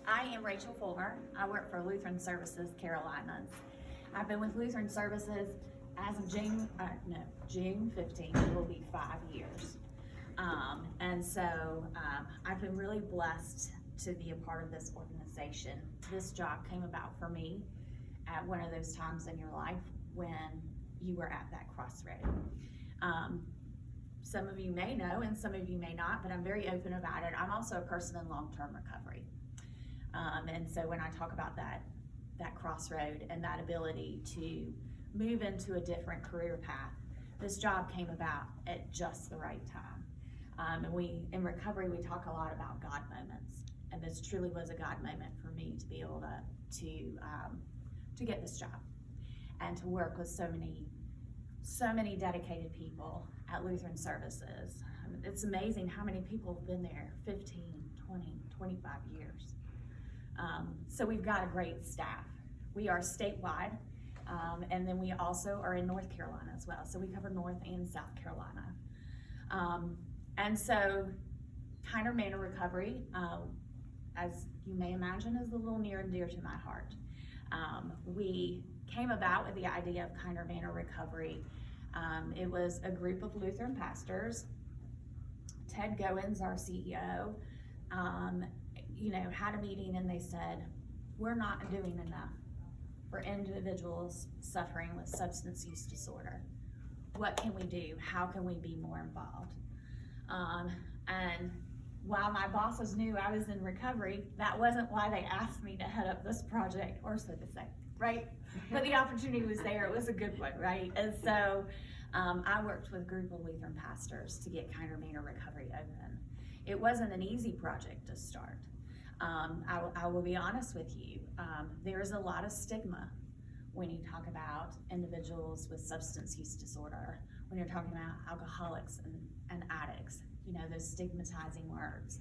I am Rachael Fulmer. I work for Lutheran Services, Carolinas. I've been with Lutheran Services as of June 15th, it will be 5 years. I've been really blessed to be a part of this organization. This job came about for me at one of those times in your life when you were at that crossroad. Some of you may know and some of you may not, but I'm very open about it. I'm also a person in long-term recovery. And so when I talk about that crossroad and that ability to move into a different career path, this job came about at just the right time. In recovery, we talk a lot about God moments, and this truly was a God moment for me to be able to get this job and to work with so many dedicated people at Lutheran Services. I mean, it's amazing how many people have been there 15, 20, 25 years. So we've got a great staff. We are statewide, and then we also are in North Carolina as well. So we cover North and South Carolina. And so Kinard Manor Recovery, as you may imagine, is a little near and dear to my heart. We came about with the idea of Kinard Manor Recovery. It was a group of Lutheran pastors. Ted Goins, our CEO, had a meeting and they said, we're not doing enough for individuals suffering with substance use disorder. What can we do? How can we be more involved? And while my bosses knew I was in recovery, that wasn't why they asked me to head up this project, or so to say, right? But the opportunity was there. It was a good one, right? And so I worked with a group of Lutheran pastors to get Kinard Manor Recovery open. It wasn't an easy project to start. I will be honest with you. There's a lot of stigma when you talk about individuals with substance use disorder, when you're talking about alcoholics and addicts, those stigmatizing words.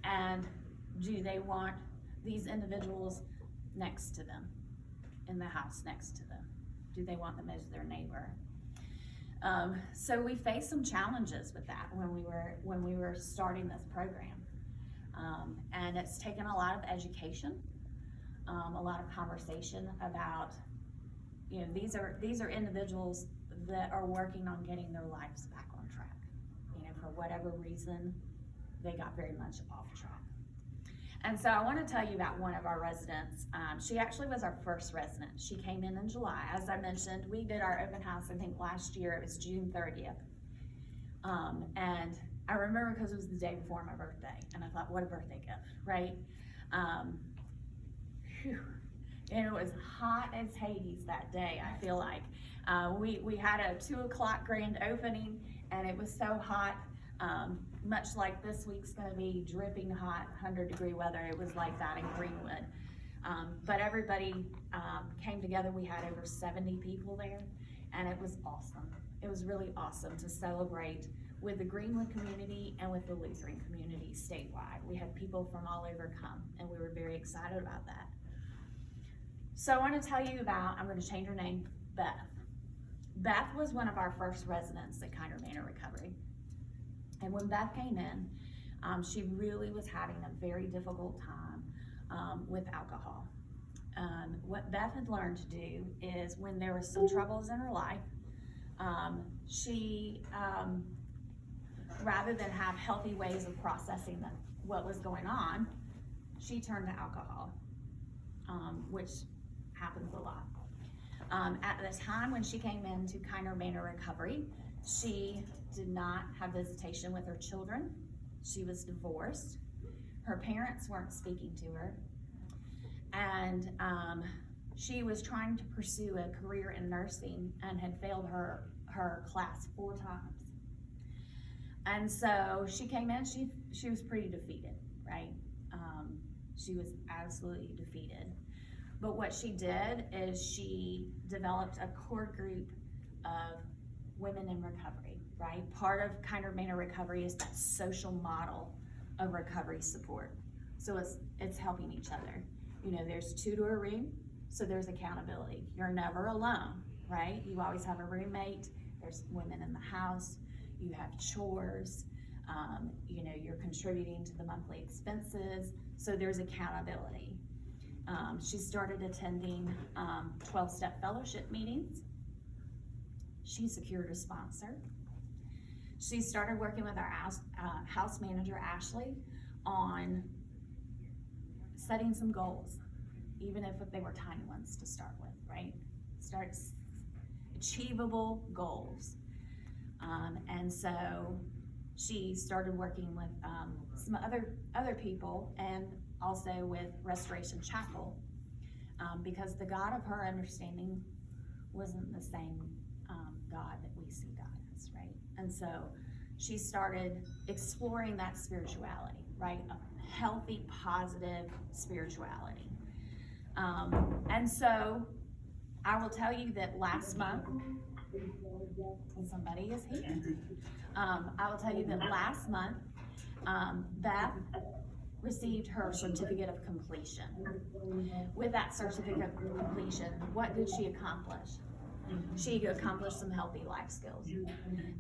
And do they want these individuals next to them, in the house next to them? Do they want them as their neighbor? So we faced some challenges with that when we were starting this program. And it's taken a lot of education, a lot of conversation about, these are individuals that are working on getting their lives back on track. For whatever reason, they got very much off track. And so I want to tell you about one of our residents. She actually was our first resident. She came in July. As I mentioned, we did our open house, I think last year, it was June 30th. And I remember because it was the day before my birthday, and I thought, what a birthday gift, right? And it was hot as Hades that day, I feel like. We had a 2 o'clock grand opening, and it was so hot, much like this week's gonna be dripping hot, 100-degree weather. It was like that in Greenwood. But everybody came together. We had over 70 people there, and it was awesome. It was really awesome to celebrate with the Greenwood community and with the Lutheran community statewide. We had people from all over come, and we were very excited about that. So I want to tell you about, I'm going to change her name, Beth. Beth was one of our first residents at Kinard Manor Recovery. And when Beth came in, she really was having a very difficult time with alcohol. What Beth had learned to do is when there was some troubles in her life, she, rather than have healthy ways of processing what was going on, she turned to alcohol, which happens a lot. At the time when she came into Kinard Manor Recovery, she did not have visitation with her children. She was divorced. Her parents weren't speaking to her. And she was trying to pursue a career in nursing and had failed her class 4 times. And so she came in, she was pretty defeated, right? She was absolutely defeated. But what she did is she developed a core group of women in recovery, right? Part of Kinard Manor Recovery is that social model of recovery support. So it's helping each other. There's 2 to a room, so there's accountability. You're never alone, right? You always have a roommate. There's women in the house. You have chores. You're contributing to the monthly expenses, so there's accountability. She started attending 12-step fellowship meetings. She secured a sponsor. She started working with our house manager, Ashley, on setting some goals, even if they were tiny ones to start with, right? Start achievable goals. And so she started working with some other people, and also with Restoration Chapel, because the God of her understanding wasn't the same God that we see God as, right? And so she started exploring that spirituality, right? A healthy, positive spirituality. And so I will tell you that last month, somebody is here. I will tell you that last month, Beth received her certificate of completion. With that certificate of completion, what did she accomplish? She accomplished some healthy life skills.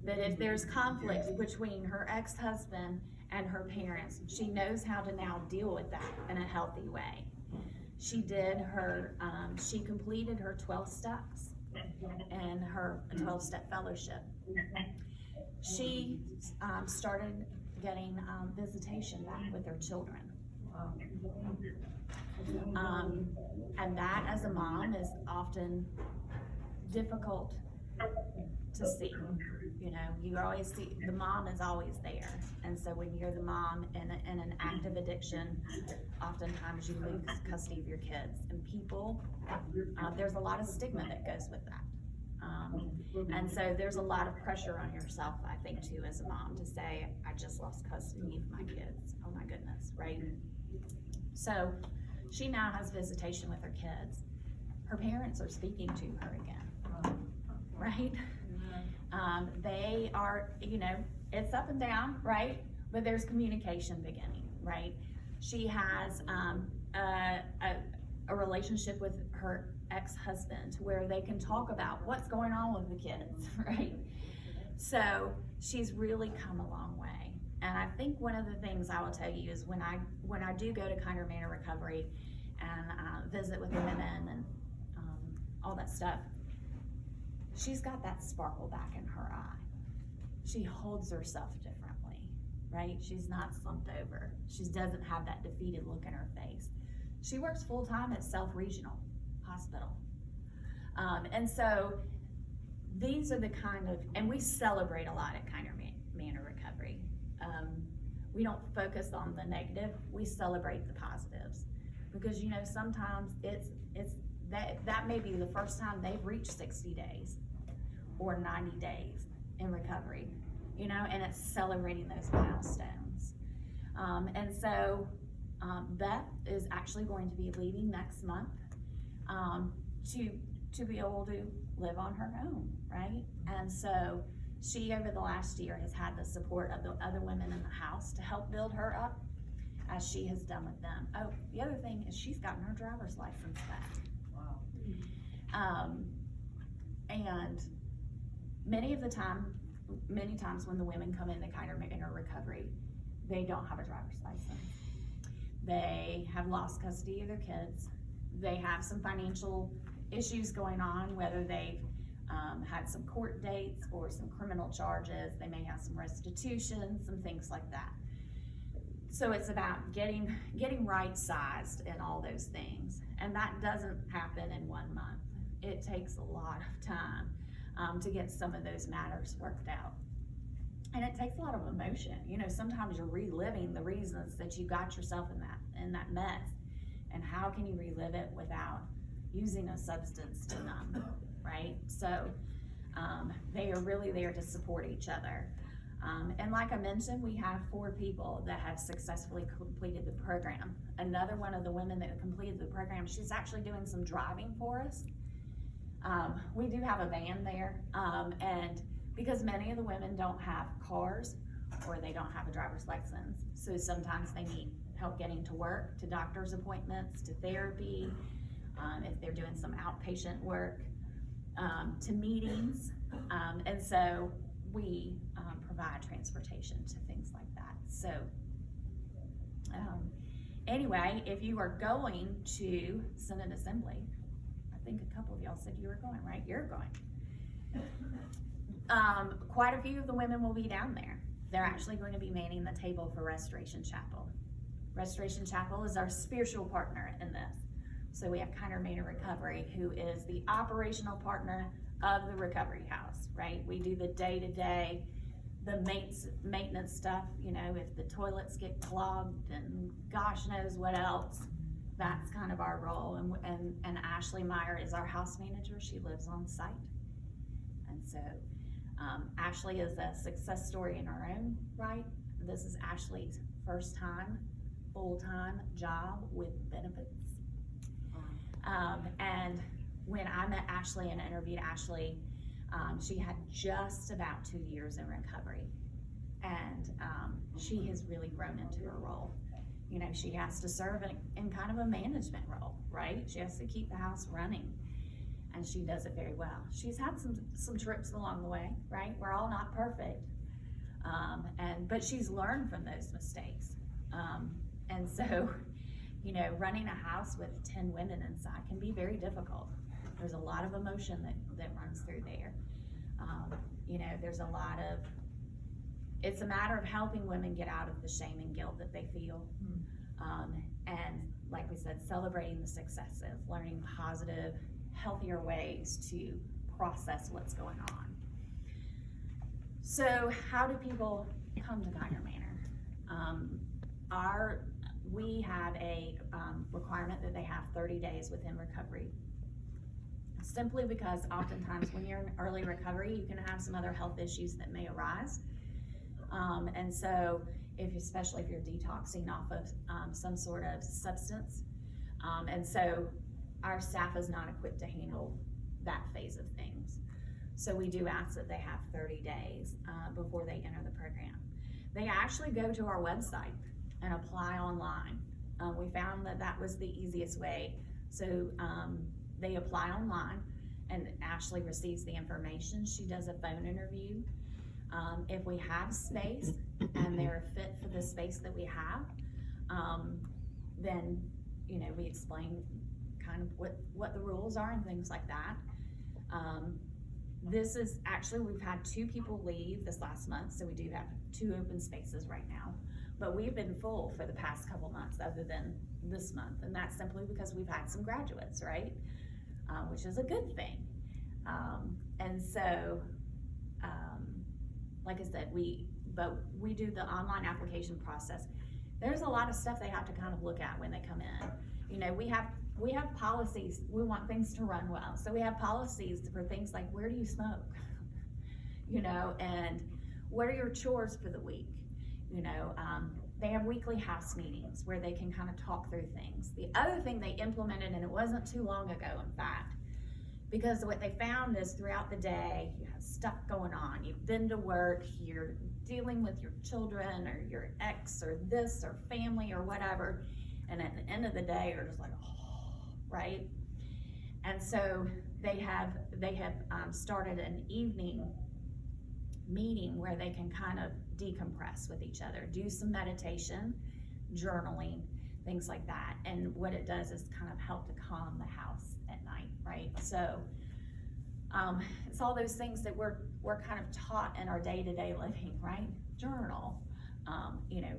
That if there's conflict between her ex-husband and her parents, she knows how to now deal with that in a healthy way. She completed her 12 steps and her 12-step fellowship. She started getting visitation back with her children. And that, as a mom, is often difficult to see. You always see, the mom is always there. And so when you're the mom in an active addiction, oftentimes you lose custody of your kids. And people, there's a lot of stigma that goes with that. And so there's a lot of pressure on yourself, I think, too, as a mom, to say, I just lost custody of my kids. Oh my goodness, right? So she now has visitation with her kids. Her parents are speaking to her again, right? They are, it's up and down, right? But there's communication beginning, right? She has a relationship with her ex-husband where they can talk about what's going on with the kids, right? So she's really come a long way. And I think one of the things I will tell you is when I do go to Kinard Manor Recovery and visit with the women and all that stuff, she's got that sparkle back in her eye. She holds herself differently, right? She's not slumped over. She doesn't have that defeated look in her face. She works full-time at Self Regional Hospital. And so these are the kind of, and we celebrate a lot at Kinard Manor Recovery. We don't focus on the negative, we celebrate the positives. Because sometimes it's that may be the first time they've reached 60 days or 90 days in recovery, and it's celebrating those milestones. And so Beth is actually going to be leaving next month to be able to live on her own, right? And so she, over the last year, has had the support of the other women in the house to help build her up, as she has done with them. Oh, the other thing is she's gotten her driver's license back. Wow. And many times when the women come into Kinard Manor Recovery, they don't have a driver's license. They have lost custody of their kids. They have some financial issues going on, whether they've had some court dates or some criminal charges. They may have some restitution, some things like that. So it's about getting right-sized and all those things. And that doesn't happen in 1 month. It takes a lot of time to get some of those matters worked out. And it takes a lot of emotion. Sometimes you're reliving the reasons that you got yourself in that mess. And how can you relive it without using a substance to numb, right? So they are really there to support each other. And like I mentioned, we have 4 people that have successfully completed the program. Another one of the women that completed the program, she's actually doing some driving for us. We do have a van there, and because many of the women don't have cars or they don't have a driver's license, so sometimes they need help getting to work, to doctor's appointments, to therapy, if they're doing some outpatient work, to meetings, and so we provide transportation to things like that. So anyway, if you are going to Synod Assembly, I think a couple of y'all said you were going, right? You're going. Quite a few of the women will be down there. They're actually going to be manning the table for Restoration Chapel. Restoration Chapel is our spiritual partner in this. So we have Kinard Manor Recovery, who is the operational partner of the recovery house, right? We do the day-to-day, the maintenance stuff, you know, if the toilets get clogged and gosh knows what else, that's kind of our role. And Ashley Meyer is our house manager. She lives on site. And so Ashley is a success story in her own right. This is Ashley's first time, full-time job with benefits. And when I met Ashley and interviewed Ashley, she had just about 2 years in recovery. And she has really grown into her role. You know, she has to serve in kind of a management role, right? She has to keep the house running. And she does it very well. She's had some trips along the way, right? We're all not perfect. But she's learned from those mistakes. And so, you know, running a house with 10 women inside can be very difficult. There's a lot of emotion that runs through there. You know, there's a lot of, it's a matter of helping women get out of the shame and guilt that they feel. And like we said, celebrating the successes, learning positive, healthier ways to process what's going on. So how do people come to Kinard Manor? We have a requirement that they have 30 days within recovery. Simply because oftentimes when you're in early recovery, you can have some other health issues that may arise. And so especially if you're detoxing off of some sort of substance. And so our staff is not equipped to handle that phase of things. So we do ask that they have 30 days before they enter the program. They actually go to our website and apply online. We found that was the easiest way. So they apply online and Ashley receives the information. She does a phone interview. If we have space and they're fit for the space that we have, then, you know, we explain kind of what the rules are and things like that. This is actually, we've had 2 people leave this last month, so we do have 2 open spaces right now. But we've been full for the past couple months other than this month, and that's simply because we've had some graduates, right? Which is a good thing. And so, like I said, we do the online application process. There's a lot of stuff they have to kind of look at when they come in. You know, we have policies. We want things to run well. So we have policies for things like, where do you smoke? You know, and what are your chores for the week? You know, they have weekly house meetings where they can kind of talk through things. The other thing they implemented, and it wasn't too long ago, in fact, because what they found is throughout the day, you have stuff going on. You've been to work, you're dealing with your children or your ex or this or family or whatever. And at the end of the day, you're just like, oh, right? And so they have started an evening meeting where they can kind of decompress with each other, do some meditation, journaling, things like that. And what it does is kind of help to calm the house at night, right? So it's all those things that we're kind of taught in our day-to-day living, right? Journal, you know,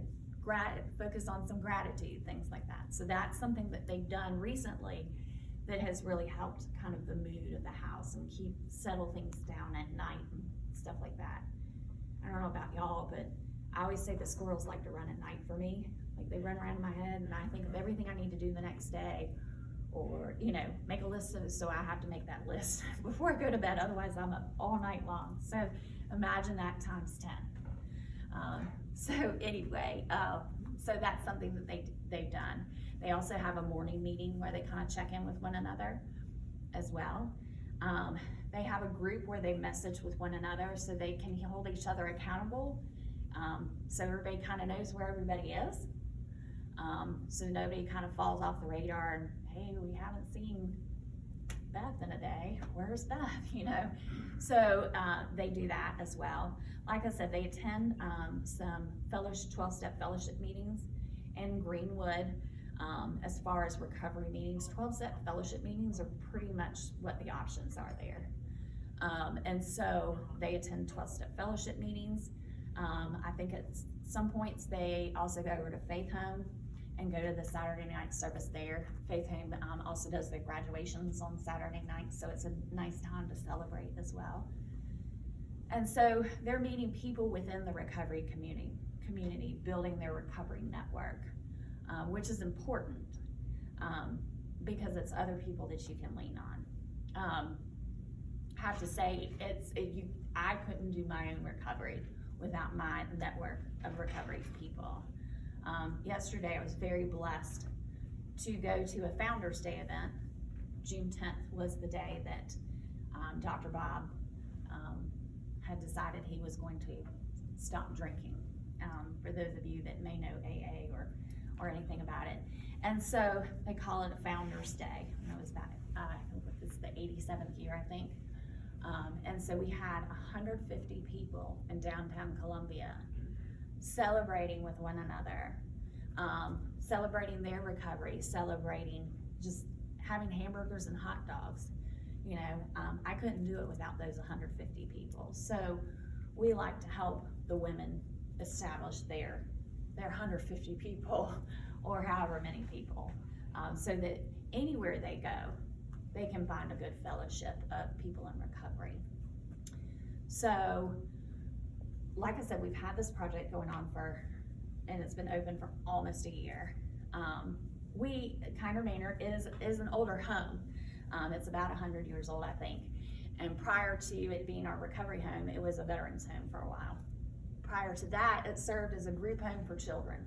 focus on some gratitude, things like that. So that's something that they've done recently that has really helped kind of the mood of the house and settle things down at night and stuff like that. I don't know about y'all, but I always say that squirrels like to run at night for me. Like they run around in my head and I think of everything I need to do the next day, or, you know, make a list of, so I have to make that list before I go to bed, otherwise I'm up all night long. So imagine that times 10. So anyway, so that's something that they've done. They also have a morning meeting where they kind of check in with one another as well. They have a group where they message with one another so they can hold each other accountable. So everybody kind of knows where everybody is. So nobody kind of falls off the radar and, hey, we haven't seen Beth in a day. Where's Beth? So they do that as well. Like I said, they attend some 12-step fellowship meetings in Greenwood. As far as recovery meetings, 12-step fellowship meetings are pretty much what the options are there. And so they attend 12-step fellowship meetings. I think at some points they also go over to Faith Home and go to the Saturday night service there. Faith Home also does their graduations on Saturday nights, so it's a nice time to celebrate as well. And so they're meeting people within the recovery community, building their recovery network, which is important because it's other people that you can lean on. I have to say, I couldn't do my own recovery without my network of recovery people. Yesterday, I was very blessed to go to a Founders Day event. June 10th was the day that Dr. Bob had decided he was going to stop drinking, for those of you that may know AA or anything about it. And so they call it a Founders Day. And it was back, it's the 87th year, I think. And so we had 150 people in downtown Columbia celebrating with one another, celebrating their recovery, celebrating just having hamburgers and hot dogs. I couldn't do it without those 150 people. So we like to help the women establish their 150 people or however many people, so that anywhere they go, they can find a good fellowship of people in recovery. So, like I said, we've had this project going on and it's been open for almost a year. Kinard Manor is an older home. It's about 100 years old, I think. And prior to it being our recovery home, it was a veterans home for a while. Prior to that, it served as a group home for children.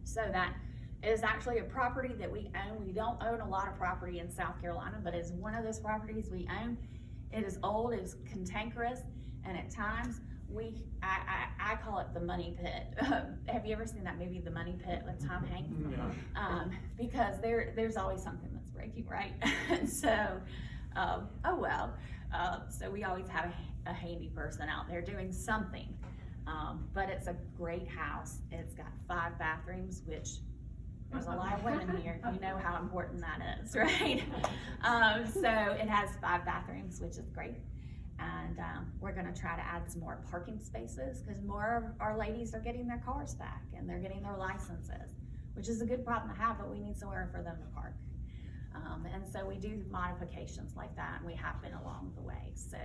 So that is actually a property that we own. We don't own a lot of property in South Carolina, but it's one of those properties we own. It is old, it is cantankerous, and at times I call it the money pit. Have you ever seen that movie, The Money Pit, with Tom Hanks? Yeah. Because there's always something that's breaking, right? And so, so we always have a handy person out there doing something. But it's a great house. It's got 5 bathrooms, which there's a lot of women here. You know how important that is, right? So it has 5 bathrooms, which is great. And we're gonna try to add some more parking spaces because more of our ladies are getting their cars back and they're getting their licenses, which is a good problem to have, but we need somewhere for them to park. And so we do modifications like that, and we have been along the way. So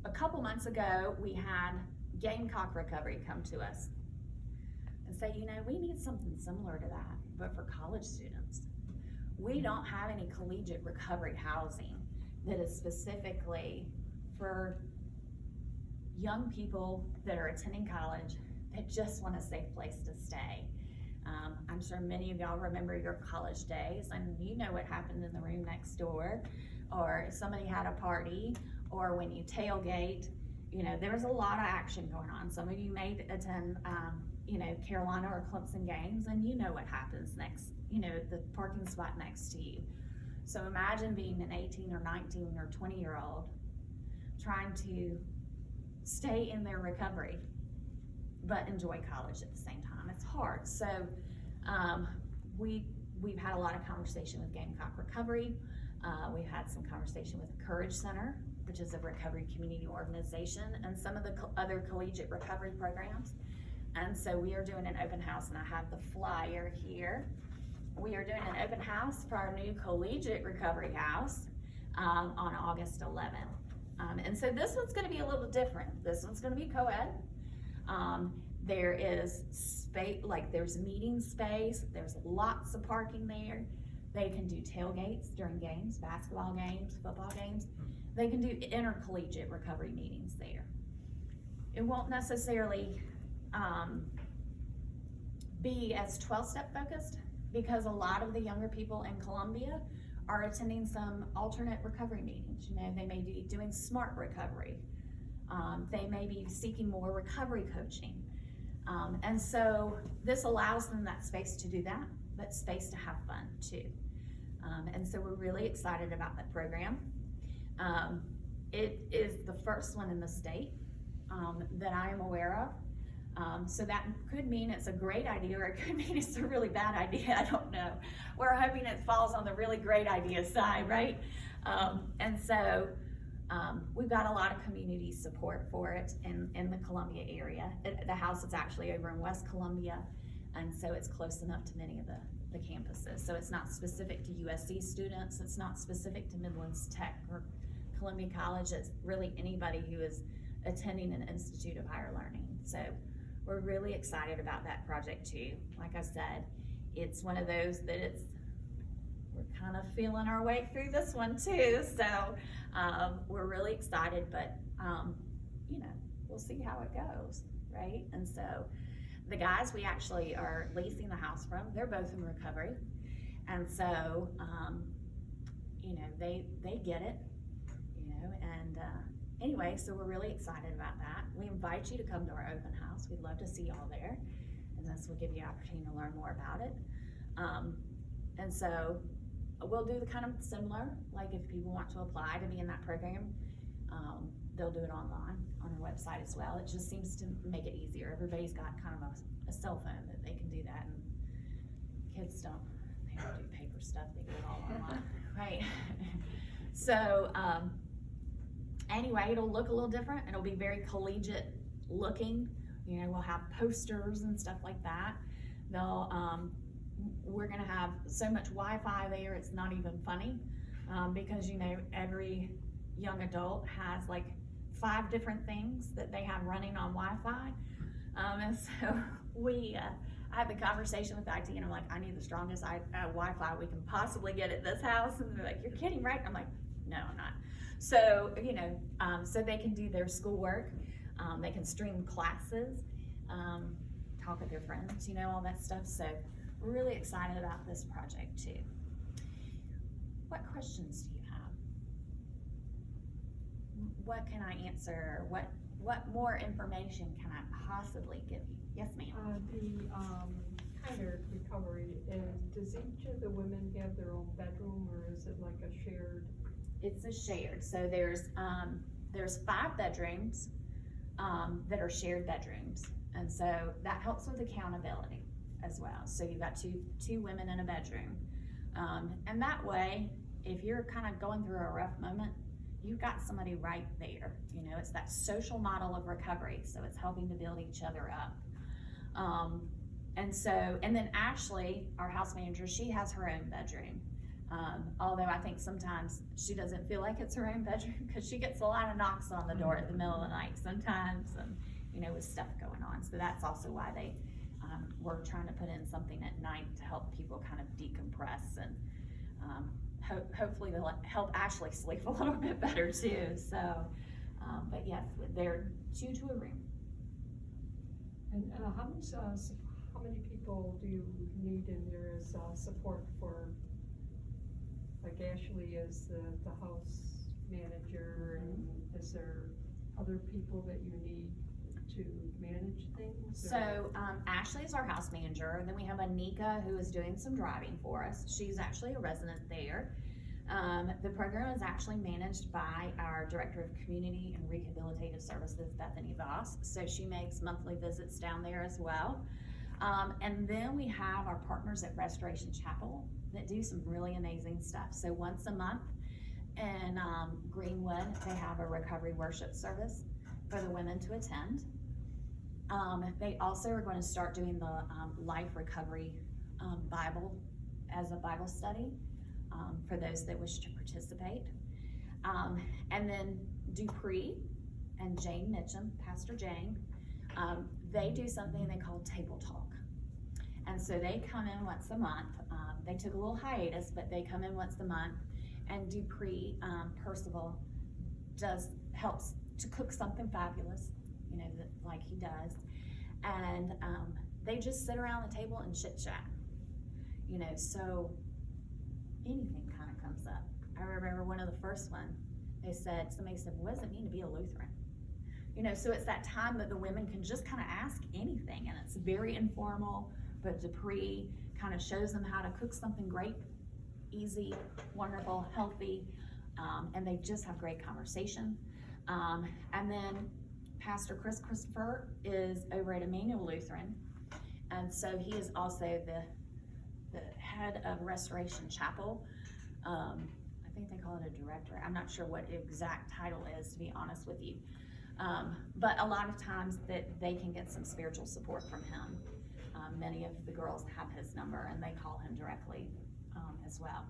a couple months ago, we had Gamecock Recovery come to us and say, we need something similar to that, but for college students. We don't have any collegiate recovery housing that is specifically for young people that are attending college that just want a safe place to stay. I'm sure many of y'all remember your college days, and you know what happened in the room next door, or if somebody had a party, or when you tailgate. There was a lot of action going on. Some of you may attend Carolina or Clemson games, and you know what happens next, the parking spot next to you. So imagine being an 18 or 19 or 20-year-old trying to stay in their recovery, but enjoy college at the same time. It's hard. So we've had a lot of conversation with Gamecock Recovery. We've had some conversation with the Courage Center, which is a recovery community organization, and some of the other collegiate recovery programs. And so we are doing an open house, and I have the flyer here. We are doing an open house for our new collegiate recovery house on August 11th. And so this one's gonna be a little different. This one's gonna be co-ed. There is space, there's meeting space, there's lots of parking there. They can do tailgates during games, basketball games, football games. They can do intercollegiate recovery meetings there. It won't necessarily be as 12-step focused, because a lot of the younger people in Columbia are attending some alternate recovery meetings. They may be doing SMART recovery. They may be seeking more recovery coaching. And so this allows them that space to do that, but space to have fun too. And so we're really excited about that program. It is the first one in the state that I am aware of. So that could mean it's a great idea, or it could mean it's a really bad idea. I don't know. We're hoping it falls on the really great idea side, right? And so we've got a lot of community support for it in the Columbia area. The house is actually over in West Columbia, and so it's close enough to many of the campuses. So it's not specific to USC students, it's not specific to Midlands Tech or Columbia College. It's really anybody who is attending an institute of higher learning. So we're really excited about that project too. Like I said, it's one of those that we're kind of feeling our way through this one too. So we're really excited, but we'll see how it goes, right? And so the guys we actually are leasing the house from, they're both in recovery. And so, they get it, and anyway, so we're really excited about that. We invite you to come to our open house. We'd love to see y'all there, and this will give you an opportunity to learn more about it. And so we'll do the kind of similar, like if people want to apply to be in that program, they'll do it online on our website as well. It just seems to make it easier. Everybody's got kind of a cell phone that they can do that, and kids don't do paper stuff, they do it all online, right? So anyway, it'll look a little different. It'll be very collegiate looking. We'll have posters and stuff like that. We're gonna have so much Wi-Fi there, it's not even funny, because every young adult has like 5 different things that they have running on Wi-Fi. And so I had the conversation with IT, and I'm like, I need the strongest Wi-Fi we can possibly get at this house. And they're like, you're kidding, right? I'm like, no, I'm not. So, so they can do their schoolwork, they can stream classes, talk with their friends, all that stuff. So we're really excited about this project too. What questions do you have? What can I answer? What more information can I possibly give you? Yes, ma'am. The Kinard Recovery, does each of the women have their own bedroom, or is it like a shared? It's a shared. So there's 5 bedrooms that are shared bedrooms, and so that helps with accountability as well. So you've got two women in a bedroom, and that way, if you're kind of going through a rough moment, you've got somebody right there. It's that social model of recovery, so it's helping to build each other up. And then Ashley, our house manager, she has her own bedroom. Although I think sometimes she doesn't feel like it's her own bedroom, because she gets a lot of knocks on the door at the middle of the night sometimes, and with stuff going on. So that's also why we're trying to put in something at night to help people kind of decompress, and hopefully they'll help Ashley sleep a little bit better too. So, but yes, they're 2 to a room. And how many people do you need in there as support for? Like Ashley is the house manager, and is there other people that you need to manage things? So Ashley is our house manager, and then we have Anika, who is doing some driving for us. She's actually a resident there. The program is actually managed by our Director of Community and Rehabilitative Services, Bethany Voss. So she makes monthly visits down there as well. And then we have our partners at Restoration Chapel that do some really amazing stuff. So once a month in Greenwood, they have a recovery worship service for the women to attend. They also are going to start doing the Life Recovery Bible as a Bible study for those that wish to participate. And then Dupree and Jane Mitchum, Pastor Jane, they do something they call Table Talk. And so they come in once a month. They took a little hiatus, but they come in once a month. And Dupree Percival helps to cook something fabulous, like he does. And they just sit around the table and chit chat, so anything kind of comes up. I remember one of the first ones, somebody said, what does it mean to be a Lutheran? So it's that time that the women can just kind of ask anything, and it's very informal, but Dupree kind of shows them how to cook something great, easy, wonderful, healthy, and they just have great conversation. And then Pastor Chris Christopher is over at Emmanuel Lutheran, and so he is also the head of Restoration Chapel. I think they call it a director. I'm not sure what exact title is, to be honest with you. But a lot of times that they can get some spiritual support from him. Many of the girls have his number and they call him directly as well.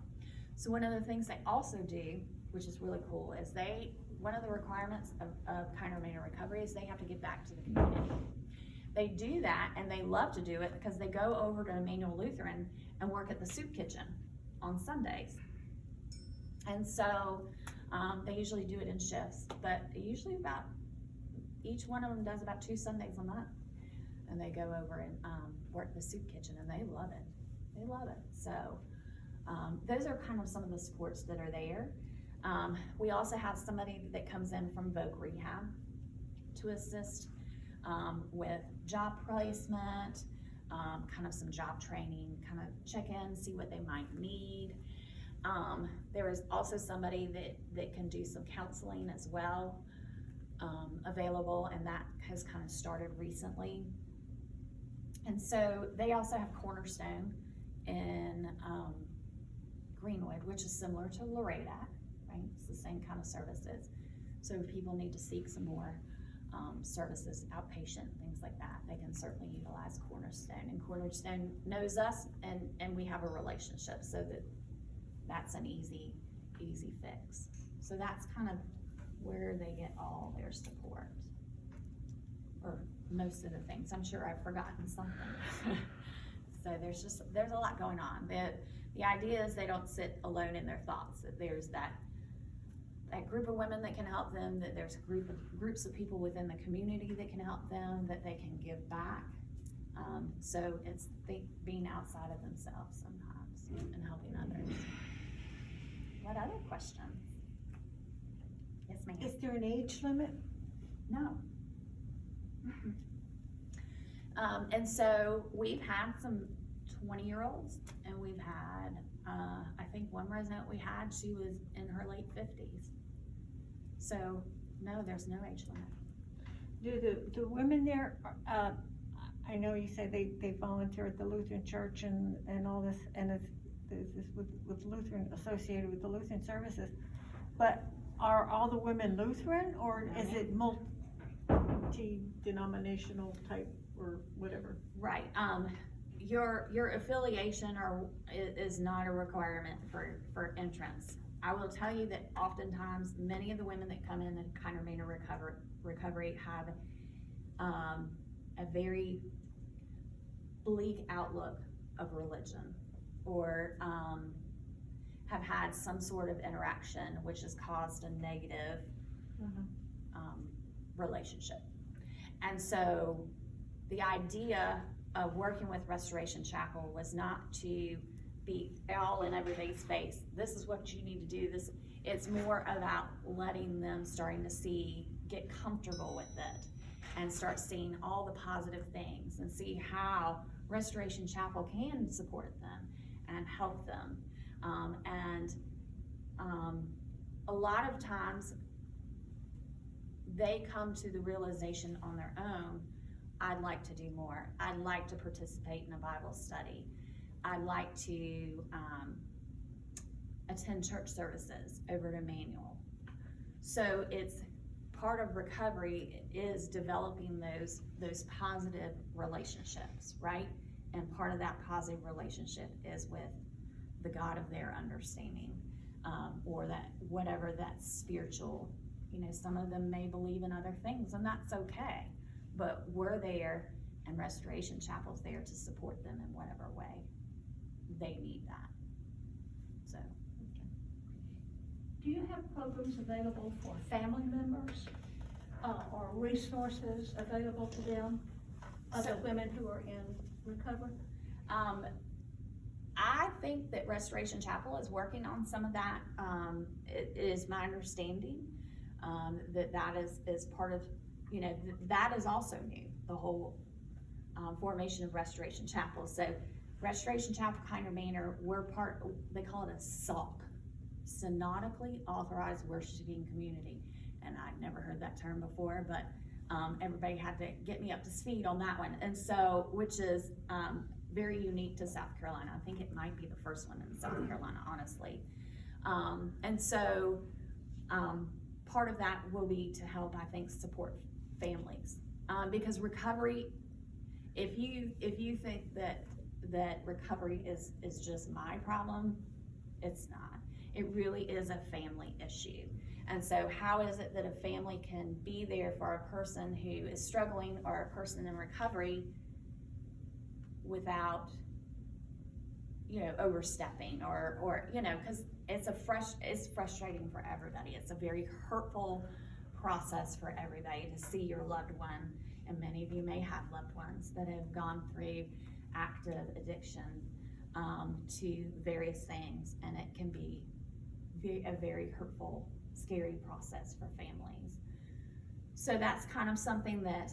So one of the things they also do, which is really cool, is one of the requirements of Kinard Manor Recovery is they have to give back to the community. They do that, and they love to do it because they go over to Emmanuel Lutheran and work at the soup kitchen on Sundays. And so they usually do it in shifts, but usually each one of them does about 2 Sundays a month. And they go over and work the soup kitchen, and they love it. They love it. So those are kind of some of the supports that are there. We also have somebody that comes in from Voc Rehab to assist with job placement, kind of some job training, kind of check in, see what they might need. There is also somebody that can do some counseling as well, available, and that has kind of started recently. And so they also have Cornerstone in Greenwood, which is similar to Loretta, right? It's the same kind of services. So if people need to seek some more services, outpatient, things like that, they can certainly utilize Cornerstone. And Cornerstone knows us, and we have a relationship, so that's an easy fix. So that's kind of where they get all their support, or most of the things. I'm sure I've forgotten something. So there's a lot going on. The idea is they don't sit alone in their thoughts, that there's that group of women that can help them, that there's groups of people within the community that can help them, that they can give back. So it's being outside of themselves sometimes and helping others. What other questions? Yes, ma'am. Is there an age limit? No. And so we've had some 20-year-olds, and we've had, I think one resident we had, she was in her late 50s. So no, there's no age limit. Do the women there, I know you say they volunteer at the Lutheran Church and all this, and it's with Lutheran, associated with the Lutheran Services, but are all the women Lutheran, or is it multi-denominational type or whatever? Right. Your affiliation is not a requirement for entrance. I will tell you that oftentimes many of the women that come in Kinard Manor Recovery have a very bleak outlook of religion, or have had some sort of interaction which has caused a negative relationship. And so the idea of working with Restoration Chapel was not to be all in everybody's face. This is what you need to do. It's more about letting them starting to get comfortable with it and start seeing all the positive things and see how Restoration Chapel can support them and help them. A lot of times they come to the realization on their own, I'd like to do more. I'd like to participate in a Bible study. I'd like to attend church services over at Emmanuel. So it's part of recovery is developing those positive relationships, right? And part of that positive relationship is with the God of their understanding, or that whatever that spiritual, some of them may believe in other things, and that's okay. But we're there, and Restoration Chapel's there to support them in whatever way they need that. So. Do you have programs available for family members, or resources available to them, other women who are in recovery? I think that Restoration Chapel is working on some of that. It is my understanding that is part of, that is also new, the whole formation of Restoration Chapel. So Restoration Chapel, Kinard Manor, we're part, they call it a SAWC, Synodically Authorized Worshiping Community. And I'd never heard that term before, but everybody had to get me up to speed on that one. And so, which is very unique to South Carolina. I think it might be the first one in South Carolina, honestly. And so, part of that will be to help, I think, support families. Because recovery, if you think that recovery is just my problem, it's not. It really is a family issue. And so how is it that a family can be there for a person who is struggling or a person in recovery without, overstepping or because it's frustrating for everybody. It's a very hurtful process for everybody to see your loved one, and many of you may have loved ones that have gone through active addiction to various things, and it can be a very hurtful, scary process for families. So that's kind of something that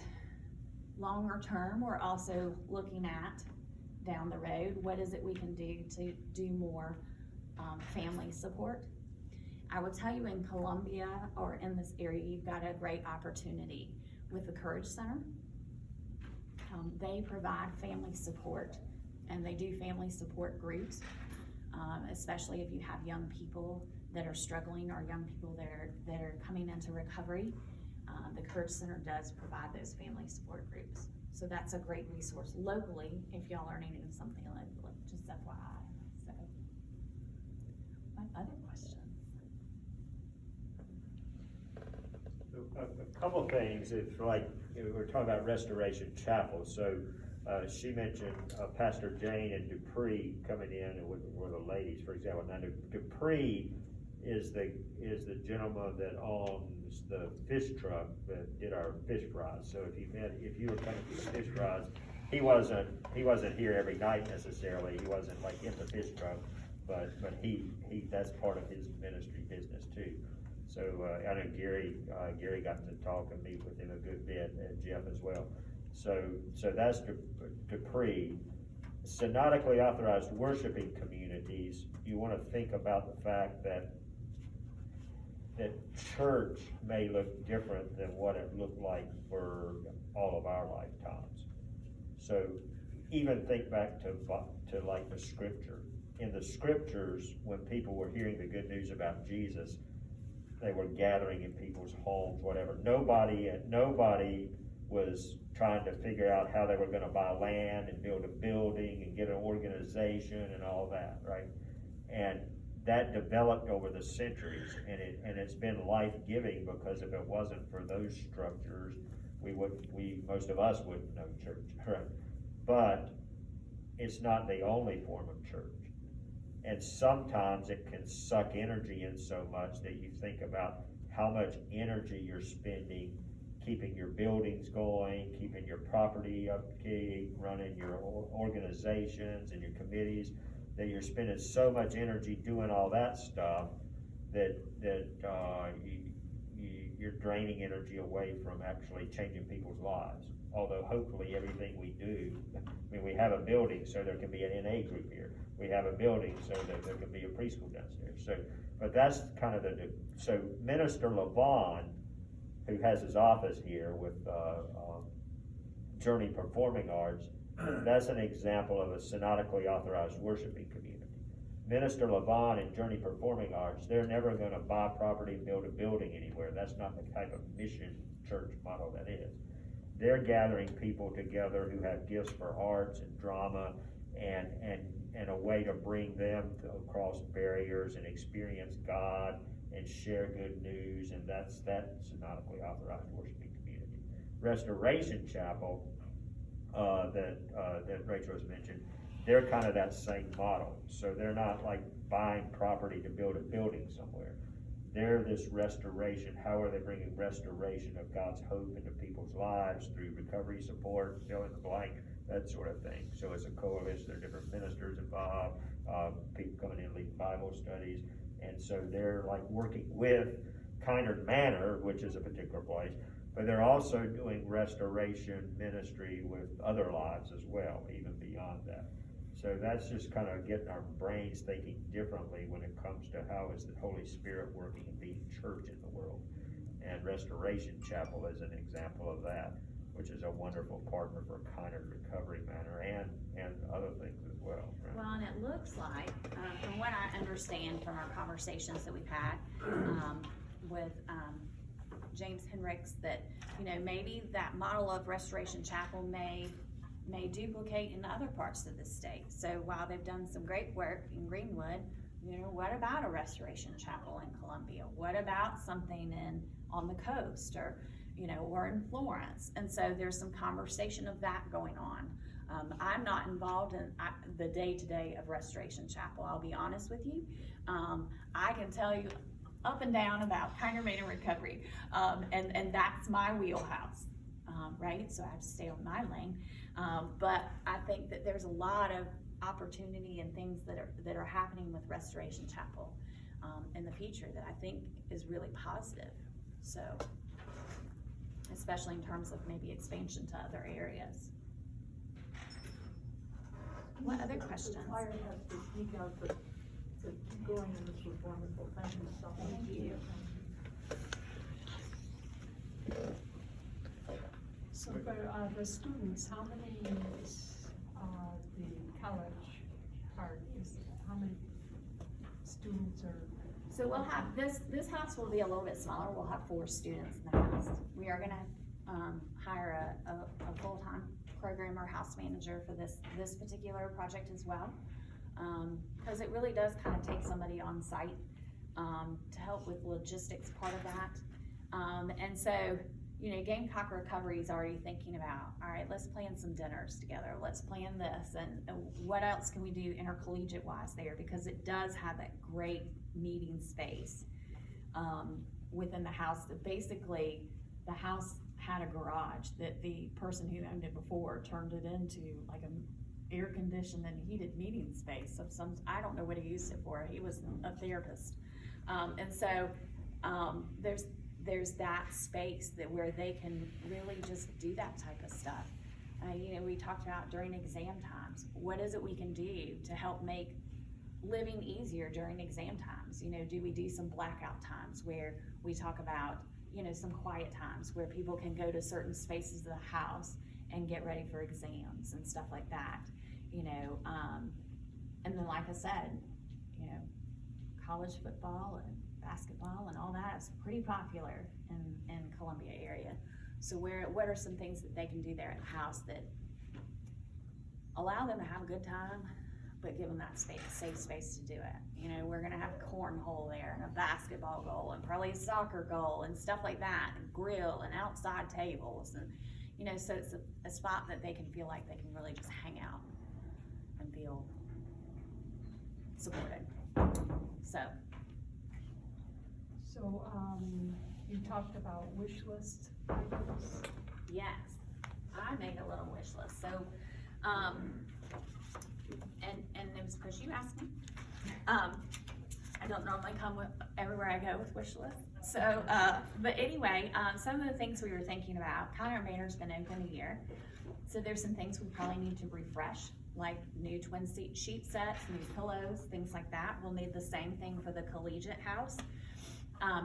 longer term we're also looking at down the road. What is it we can do to do more family support? I will tell you, in Columbia or in this area, you've got a great opportunity with the Courage Center. They provide family support, and they do family support groups, especially if you have young people that are struggling or young people that are coming into recovery. The Courage Center does provide those family support groups. So that's a great resource locally if y'all are needing something locally, just FYI. So, what other questions? A couple of things. It's like, we're talking about Restoration Chapel. So she mentioned Pastor Jane and Dupree coming in, and were the ladies, for example. Now Dupree is the gentleman that owns the fish truck that did our fish fries. So if you were coming to the fish fries, he wasn't here every night necessarily. He wasn't like in the fish truck, but he that's part of his ministry business too. So I know Gary got to talk and meet with him a good bit, and Jeff as well. So that's Dupree. Synodically authorized worshiping communities, you want to think about the fact that church may look different than what it looked like for all of our lifetimes. So even think back to like the scripture. In the scriptures, when people were hearing the good news about Jesus, they were gathering in people's homes, whatever. Nobody was trying to figure out how they were going to buy land and build a building and get an organization and all that, right? And that developed over the centuries, and it's been life-giving, because if it wasn't for those structures, most of us wouldn't know church, right? But it's not the only form of church. And sometimes it can suck energy in so much that you think about how much energy you're spending keeping your buildings going, keeping your property upkeep, running your organizations and your committees, that you're spending so much energy doing all that stuff that you're draining energy away from actually changing people's lives. Although hopefully everything we do, we have a building so there can be an NA group here. We have a building so that there can be a preschool downstairs. So, but that's kind of so Minister LaVaughn, who has his office here with Journey Performing Arts, that's an example of a synodically authorized worshiping community. Minister LaVaughn and Journey Performing Arts, they're never going to buy property and build a building anywhere. That's not the type of mission church model that is. They're gathering people together who have gifts for arts and drama and a way to bring them across barriers and experience God and share good news, and that's synodically authorized worshiping community. Restoration Chapel, that Rachel has mentioned, they're kind of that same model. So they're not like buying property to build a building somewhere. They're this restoration. How are they bringing restoration of God's hope into people's lives through recovery support, fill in the blank, that sort of thing. So it's a coalition. There are different ministers involved, people coming in leading Bible studies. And so they're like working with Kinard Manor, which is a particular place, but they're also doing restoration ministry with other lives as well, even beyond that. So that's just kind of getting our brains thinking differently when it comes to how is the Holy Spirit working and being church in the world. And Restoration Chapel is an example of that, which is a wonderful partner for Kinard Recovery Manor and other things as well. Right? Well, and it looks like, from what I understand from our conversations that we've had, with, James Henricks, that, maybe that model of Restoration Chapel may duplicate in other parts of the state. So while they've done some great work in Greenwood, what about a Restoration Chapel in Columbia? What about something on the coast, or in Florence? And so there's some conversation of that going on. I'm not involved in the day-to-day of Restoration Chapel, I'll be honest with you. I can tell you up and down about Kinard Manor Recovery, and that's my wheelhouse, right? So I have to stay on my lane. But I think that there's a lot of opportunity and things that are happening with Restoration Chapel in the future that I think is really positive. So, especially in terms of maybe expansion to other areas. What other questions? I have to speak out, but to going, and this was wonderful. Thank you so much. Thank you. So for, the students, how many is, the college part is, how many students are? So we'll have, this house will be a little bit smaller. We'll have 4 students in the house. We are gonna hire a full-time programmer, house manager for this particular project as well. Cause it really does kind of take somebody on site to help with logistics part of that. And so, Gamecock Recovery is already thinking about, all right, let's plan some dinners together. Let's plan this, and what else can we do intercollegiate wise there? Because it does have that great meeting space within the house. That basically, the house had a garage that the person who owned it before turned it into like an air-conditioned and heated meeting space of some, I don't know what he used it for. He was a therapist. And so there's that space that where they can really just do that type of stuff. We talked about during exam times, what is it we can do to help make living easier during exam times? Do we do some blackout times where we talk about, some quiet times where people can go to certain spaces of the house and get ready for exams and stuff like that, and then like I said, college football and basketball and all that is pretty popular in Columbia area. So what are some things that they can do there at the house that allow them to have a good time, but give them that safe space to do it? We're gonna have cornhole there and a basketball goal and probably a soccer goal and stuff like that, and grill and outside tables, and so it's a spot that they can feel like they can really just hang out and feel supported. So, you talked about wish list items. Yes, I made a little wish list, so, and it was because you asked me. I don't normally come everywhere I go with wish lists, so, but anyway, some of the things we were thinking about, Kinard Manor's been open a year, so there's some things we probably need to refresh, like new twin seat sheet sets, new pillows, things like that. We'll need the same thing for the collegiate house.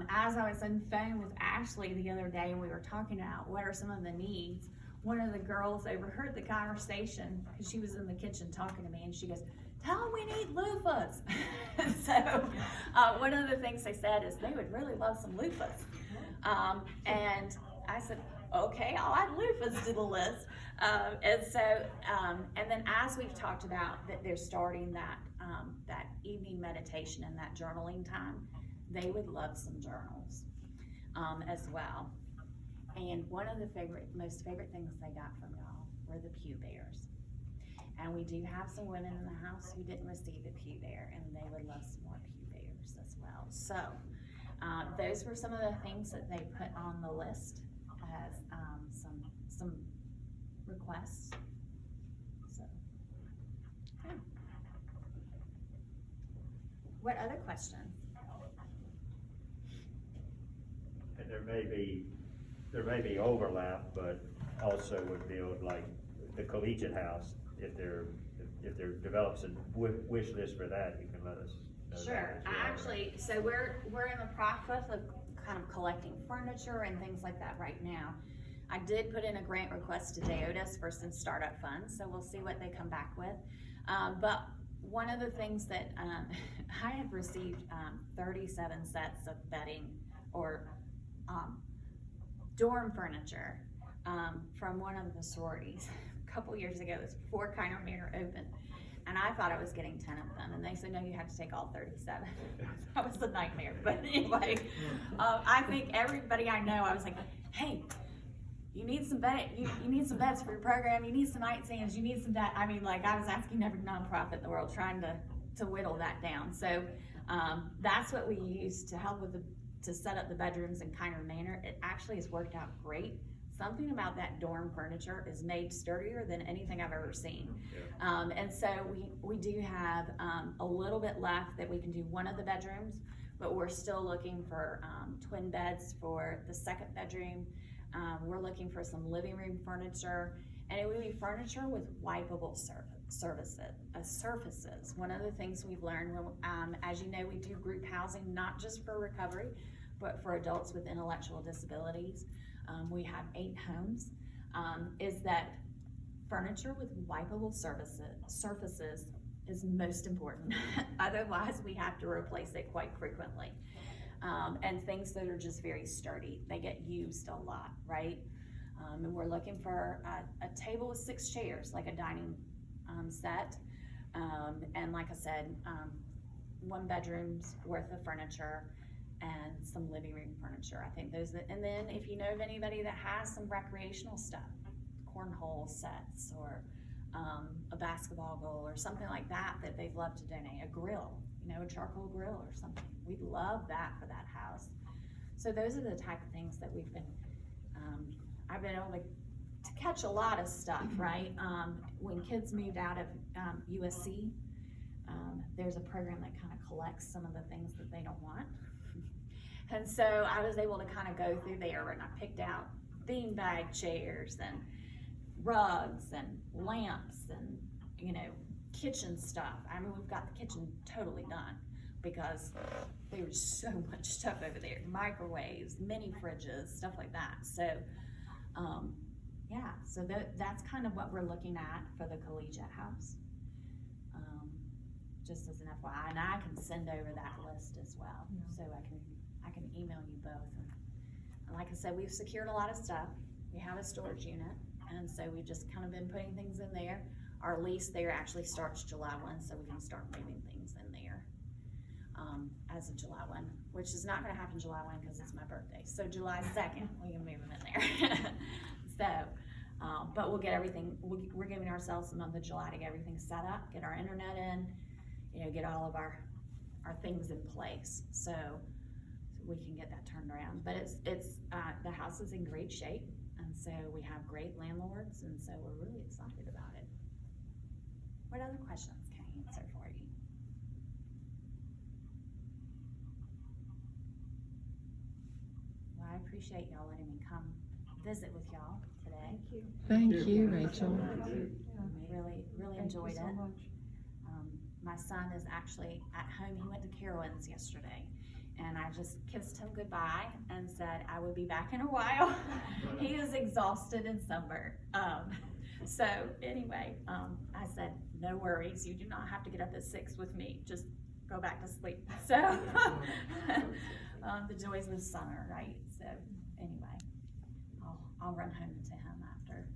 As I was on the phone with Ashley the other day, and we were talking about what are some of the needs, one of the girls overheard the conversation, because she was in the kitchen talking to me, and she goes, "Tell them we need loofahs." So one of the things they said is they would really love some loofahs. And I said, okay, I'll add loofahs to the list. And so, and then as we've talked about that they're starting that evening meditation and that journaling time, they would love some journals as well. And one of the most favorite things they got from y'all were the Pew Bears. And we do have some women in the house who didn't receive a Pew Bear, and they would love some more Pew Bears as well. So those were some of the things that they put on the list as some requests. So, yeah. What other questions? And there may be overlap, but also would build like the collegiate house, if if there develops a wish list for that, you can let us know that Sure, as well. actually, so we're in the process of kind of collecting furniture and things like that right now. I did put in a grant request to DeOtis for some startup funds, so we'll see what they come back with. But one of the things that, I have received, 37 sets of bedding or, dorm furniture, from one of the sororities a couple years ago. It was before Kinard Manor opened. And I thought I was getting 10 of them, and they said, no, you have to take all 37. That was a nightmare, but anyway, I think everybody I know, I was like, hey, you need some you need some beds for your program, you need some nightstands, you need some that. I mean, like, I was asking every nonprofit in the world, trying to whittle that down. So, that's what we used to help with to set up the bedrooms in Kinard Manor. It actually has worked out great. Something about that dorm furniture is made sturdier than anything I've ever seen. And so we do have a little bit left that we can do one of the bedrooms, but we're still looking for twin beds for the second bedroom. We're looking for some living room furniture, and it would be furniture with wipeable surfaces. One of the things we've learned, as you know, we do group housing, not just for recovery, but for adults with intellectual disabilities. We have 8 homes, is that furniture with wipeable surfaces is most important. Otherwise, we have to replace it quite frequently. And things that are just very sturdy, they get used a lot, right? And we're looking for a table with 6 chairs, like a dining set. And like I said, 1 bedroom's worth of furniture and some living room furniture. I think those, and then if you know of anybody that has some recreational stuff, cornhole sets or a basketball goal or something like that they'd love to donate, a grill, a charcoal grill or something. We'd love that for that house. So those are the type of things that we've been, I've been able to catch a lot of stuff, right? When kids moved out of USC, there's a program that kind of collects some of the things that they don't want. And so I was able to kind of go through there, and I picked out beanbag chairs and rugs and lamps and, kitchen stuff. I mean, we've got the kitchen totally done because there was so much stuff over there. Microwaves, mini fridges, stuff like that. So, yeah, so that's kind of what we're looking at for the collegiate house. Just as an FYI, and I can send over that list as well. So I can email you both. And like I said, we've secured a lot of stuff. We have a storage unit, and so we've just kind of been putting things in there. Our lease there actually starts July 1, so we can start moving things in there as of July 1, which is not going to happen July 1 because it's my birthday. So July 2nd, we can move them in there. So, but we'll get everything, we're giving ourselves the month of July to get everything set up, get our internet in, get all of our things in place. So we can get that turned around. But it's the house is in great shape, and so we have great landlords, and so we're really excited about it. What other questions can I answer for you? Well, I appreciate y'all letting me come visit with y'all today. Thank you, Rachel. Really enjoyed it. Thank you so much. My son is actually at home. He went to Carowinds yesterday, and I just kissed him goodbye and said I would be back in a while. He is exhausted and sunburned. So anyway, I said, no worries. You do not have to get up at 6 with me. Just go back to sleep. So the joys of summer, right? So anyway, I'll run home to him after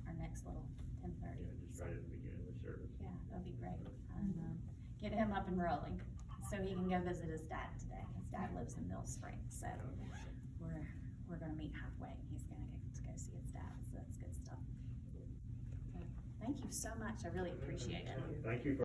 our next little 10:30. Just right at the beginning of the service. Yeah, that'd be great. And get him up and rolling so he can go visit his dad today. His dad lives in Mill Springs, so we're gonna meet halfway. He's gonna get to go see his dad, so that's good stuff. So, thank you so much. I really appreciate it. Thank you for